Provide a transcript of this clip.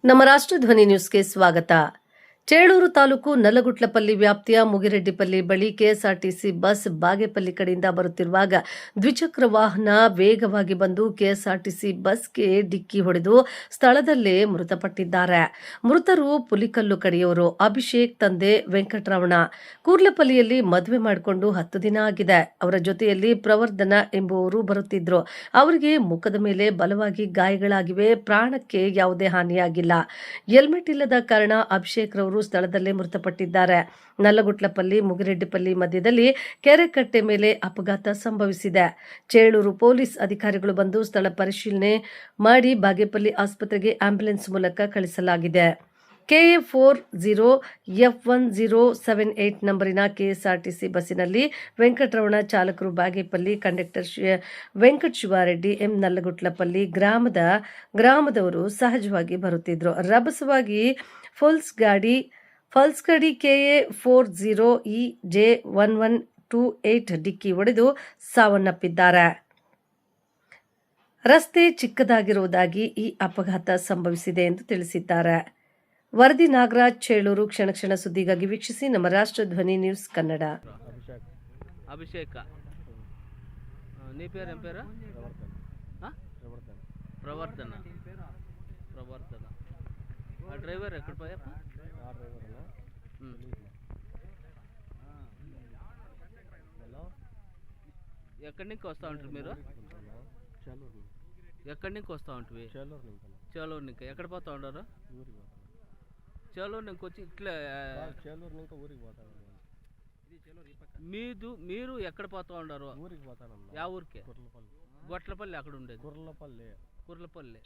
ನಮ್ಮ ರಾಷ್ಟ್ರಧ್ವನಿ ನ್ಯೂಸ್ಗೆ ಸ್ವಾಗತ. ಚೇಳೂರು ತಾಲೂಕು ನಲ್ಲಗುಟ್ಲಪಲ್ಲಿ ವ್ಯಾಪ್ತಿಯ ಮುಗಿರೆಡ್ಡಿಪಲ್ಲಿ ಬಳಿ ಕೆಎಸ್ಆರ್ಟಿಸಿ ಬಸ್ ಬಾಗೇಪಲ್ಲಿ ಕಡೆಯಿಂದ ಬರುತ್ತಿರುವಾಗ ದ್ವಿಚಕ್ರ ವಾಹನ ವೇಗವಾಗಿ ಬಂದು ಕೆಎಸ್ಆರ್ಟಿಸಿ ಬಸ್ಗೆ ಡಿಕ್ಕಿ ಹೊಡೆದು ಸ್ಥಳದಲ್ಲೇ ಮೃತಪಟ್ಟಿದ್ದಾರೆ. ಮೃತರು ಪುಲಿಕಲ್ಲು ಕಡೆಯವರು. ಅಭಿಷೇಕ್ ತಂದೆ ವೆಂಕಟರಮಣ ಕೂರ್ಲಪಲ್ಲಿಯಲ್ಲಿ ಮದುವೆ ಮಾಡಿಕೊಂಡು 10 ದಿನ ಆಗಿದೆ. ಅವರ ಜೊತೆಯಲ್ಲಿ ಪ್ರವರ್ಧನ ಎಂಬುವರು ಬರುತ್ತಿದ್ರು. ಅವರಿಗೆ ಮುಖದ ಮೇಲೆ ಬಲವಾಗಿ ಗಾಯಗಳಾಗಿವೆ. ಪ್ರಾಣಕ್ಕೆ ಯಾವುದೇ ಹಾನಿಯಾಗಿಲ್ಲ. ಹೆಲ್ಮೆಟ್ ಇಲ್ಲದ ಕಾರಣ ಅಭಿಷೇಕ್ ರವರು ಸ್ಥಳದಲ್ಲೇ ಮೃತಪಟ್ಟಿದ್ದಾರೆ. ನಲ್ಲಗುಟ್ಲಪಲ್ಲಿ ಮುಗಿರೆಡ್ಡಿಪಲ್ಲಿ ಮಧ್ಯದಲ್ಲಿ ಕೆರೆಕಟ್ಟೆ ಮೇಲೆ ಅಪಘಾತ ಸಂಭವಿಸಿದೆ. ಚೇಳೂರು ಪೊಲೀಸ್ ಅಧಿಕಾರಿಗಳು ಬಂದು ಸ್ಥಳ ಪರಿಶೀಲನೆ ಮಾಡಿ ಬಾಗೇಪಲ್ಲಿ ಆಸ್ಪತ್ರೆಗೆ ಆಂಬ್ಯುಲೆನ್ಸ್ ಮೂಲಕ ಕಳಿಸಲಾಗಿದೆ. KA40F1078 ನಂಬರಿನ ಕೆಎಸ್ಆರ್ಟಿಸಿ ಬಸ್ಸಿನಲ್ಲಿ ವೆಂಕಟರಮಣ ಚಾಲಕರು ಬಾಗೇಪಲ್ಲಿ, ಕಂಡಕ್ಟರ್ ವೆಂಕಟ ಶಿವಾರೆಡ್ಡಿ ಎಂ ನಲ್ಲಗುಟ್ಲಪಲ್ಲಿ ಗ್ರಾಮದವರು ಸಹಜವಾಗಿ ಬರುತ್ತಿದ್ರು. ರಭಸವಾಗಿ ಫಲ್ಸ್ ಗಾಡಿ KA40EJ1128 ಡಿಕ್ಕಿ ಹೊಡೆದು ಸಾವನ್ನಪ್ಪಿದ್ದಾರೆ. ರಸ್ತೆ ಚಿಕ್ಕದಾಗಿರುವುದಾಗಿ ಈ ಅಪಘಾತ ಸಂಭವಿಸಿದೆ ಎಂದು ತಿಳಿಸಿದ್ದಾರೆ. ವರದಿ ನಾಗರಾಜ್, ಚೇಳೂರು. ಕ್ಷಣ ಕ್ಷಣ ಸುದ್ದಿಗಾಗಿ ವೀಕ್ಷಿಸಿ ನಮ್ಮ ರಾಷ್ಟ್ರಧ್ವನಿ ನ್ಯೂಸ್ ಕನ್ನಡ. అభిషేక నీ పేరు ఏం పేరు? ప్రవర్తన. ఆ డ్రైవర్ ఎక్కడ పోయప్ప? ఎక్కడి నుంచి వస్తూ ఉంటారు మీరు? ఎక్కడి నుంచి వస్తూ ఉంటుంది? చేలూరు నుంచి. ఎక్కడ పోతా ఉండరు? చేలూరు నుంచి వచ్చి ఇట్లా చేలూరు నుంచి ఊరికి పోతా. మీరు ఎక్కడ పోతా ఉండరు? ఊరికి పోతాను. యా ఊరికి? గొట్లపల్లి. అక్కడ ఉండేది కుర్లపల్లి.